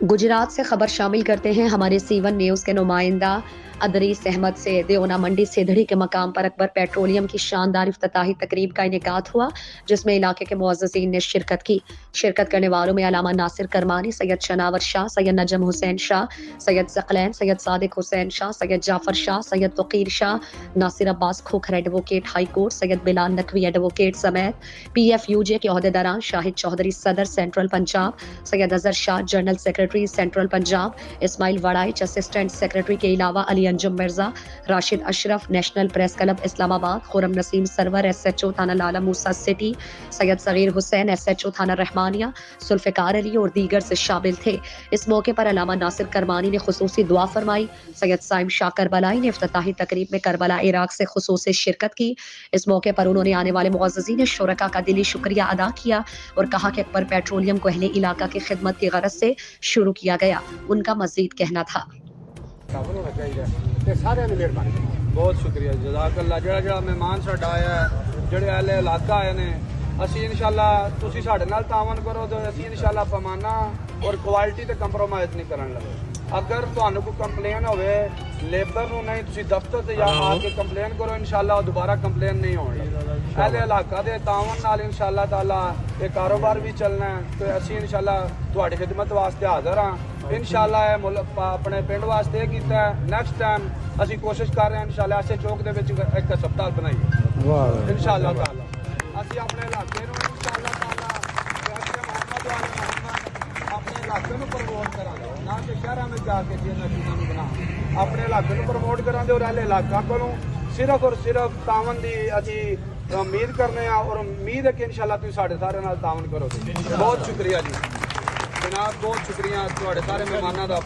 गुजरात से खबर शामिल करते हैं हमारे C1 न्यूज़ के नुमाइंदा अदरीस अहमद से। देओना मंडी सिधड़ी के मकाम पर अकबर पेट्रोलियम की शानदार इफ्तिताही तकरीब का इनेकाद हुआ, जिसमें इलाके के मुअज़्ज़िज़ीन ने शिरकत की। शिरकत करने वालों में अलामा नासिर करमानी, सैयद शनावर शाह, सैयद नजम Hussain Shah, Syed ज़क़लैन, Syed Sadiq Hussain Shah, Syed Jafar Shah, Syed Faqir Shah, Nasir Abbas Khokhar advocate high court, Syed Bilal Naqvi advocate समेत PFUJ के अहदेदारान, शाहिद चौधरी सदर central Punjab, Syed Azhar Shah general secretary central Punjab, Ismail Waraich assistant secretary के अलावा Ali Anjum Mirza, Rashid Ashraf national press club Islamabad, Khurram Naseem Sarwar SHO थाना लाला मूसा सिटी, सैयद सगीर हुसैन SHO थाना रहमानिया, जुल्फ़िकार अली और दीगर से शामिल थे। इस मौके पर अलामा नासिर करमानी ने खुसूसी दुआ फरमाई। सैयद साइम शाह करबलाई ने इफ्तिताही तकरीब में करबला इराक से खुसूसी शिरकत की। इस मौके पर उन्होंने आने वाले मुअज़्ज़िज़ीन शुरका का दिली शुक्रिया अदा किया और कहा कि अकबर पेट्रोलियम को अहले इलाका की खिदमत की गरज से शुरू किया गया। उनका मज़ीद कहना था। बहुत शुक्रिया जज़ाकल्लाह। ਜਿਹੜਾ ਮਹਿਮਾਨ ਸਾਡਾ ਆਇਆ ਜਿਹੜੇ ਅਹਲੇ ਇਲਾਕਾ ਆਏ ਨੇ, ਅਸੀਂ ਇਨਸ਼ਾਅੱਲਾ ਤੁਸੀਂ ਸਾਡੇ ਨਾਲ ਤਾਵਨ ਕਰੋ ਤੇ ਅਸੀਂ ਇਨਸ਼ਾਅੱਲਾ ਪੈਮਾਨਾ ਔਰ ਕੁਆਲਿਟੀ ਤੇ ਕੰਪਰੋਮਾਈਜ਼ ਨਹੀਂ ਕਰਨ ਲੱਗੇ। ਅਗਰ ਤੁਹਾਨੂੰ ਕੋਈ ਕੰਪਲੇਨ ਹੋਵੇ ਲੇਬਰ ਨੂੰ ਨਹੀਂ, ਤੁਸੀਂ ਦਫ਼ਤਰ ਤੇ ਜਾ ਆ ਕੇ ਕੰਪਲੇਨ ਕਰੋ, ਇਨਸ਼ਾਅੱਲਾ ਉਹ ਦੁਬਾਰਾ ਕੰਪਲੇਨ ਨਹੀਂ ਹੋਣ ਲੱਗੀ। ਅਹਲੇ ਇਲਾਕਾ ਦੇ ਤਾਵਨ ਨਾਲ ਇਨਸ਼ਾਅੱਲਾ ਤਾਲਾ ਇਹ ਕਾਰੋਬਾਰ ਵੀ ਚੱਲਣਾ ਤੇ ਅਸੀਂ ਇਨਸ਼ਾਅੱਲਾ ਤੁਹਾਡੀ ਖਿਦਮਤ ਵਾਸਤੇ ਹਾਜ਼ਰ ਹਾਂ। ਇਨਸ਼ਾਅੱਲਾ ਇਹ ਮੁਲਕ ਆਪਣੇ ਪਿੰਡ ਵਾਸਤੇ ਕੀਤਾ। ਨੈਕਸਟ ਟਾਈਮ ਅਸੀਂ ਕੋਸ਼ਿਸ਼ ਕਰ ਰਹੇ ਹਾਂ ਇਨਸ਼ਾਅੱਲਾ ਐਸੇ ਚੌਕ ਦੇ ਵਿੱਚ ਇੱਕ ਹਸਪਤਾਲ ਬਣਾਈਏ। ਵਾਹ ਇਨਸ਼ਾਅੱਲਾ ਤਾਲਾ ਅਸੀਂ ਆਪਣੇ ਇਲਾਕੇ ਨੂੰ ਇਨਸ਼ਾਅੱਲਾ ਤਾਲਾ ਮੁਹੰਮਦ ਵਾਲੇ ਮੁਹੰਮਦ ਆਪਣੇ ਇਲਾਕੇ ਨੂੰ ਪ੍ਰਮੋਟ ਕਰਾਂਗੇ, ਨਾ ਕਿ ਸ਼ਹਿਰਾਂ ਵਿੱਚ ਜਾ ਕੇ ਜਿਹਨਾਂ ਚੀਜ਼ਾਂ ਨੂੰ ਬਣਾ ਆਪਣੇ ਇਲਾਕੇ ਨੂੰ ਪ੍ਰਮੋਟ ਕਰਾਂਗੇ ਔਰ ਅਹਲੇ ਇਲਾਕਾ ਕੋਲੋਂ ਸਿਰਫ ਔਰ ਸਿਰਫ ਤਾਵਨ ਦੀ ਅਸੀਂ ਉਮੀਦ ਕਰਨੇ ਆ ਔਰ ਉਮੀਦ ਹੈ ਕਿ ਇਨਸ਼ਾਅੱਲਾ ਤੁਸੀਂ ਸਾਡੇ ਸਾਰਿਆਂ ਨਾਲ ਤਾਵਨ ਕਰੋਗੇ। ਬਹੁਤ ਸ਼ੁਕਰੀਆ ਜੀ ਜਨਾਬ, ਬਹੁਤ ਸ਼ੁਕਰੀਆ ਤੁਹਾਡੇ ਸਾਰੇ ਮਹਿਮਾਨਾਂ ਦਾ।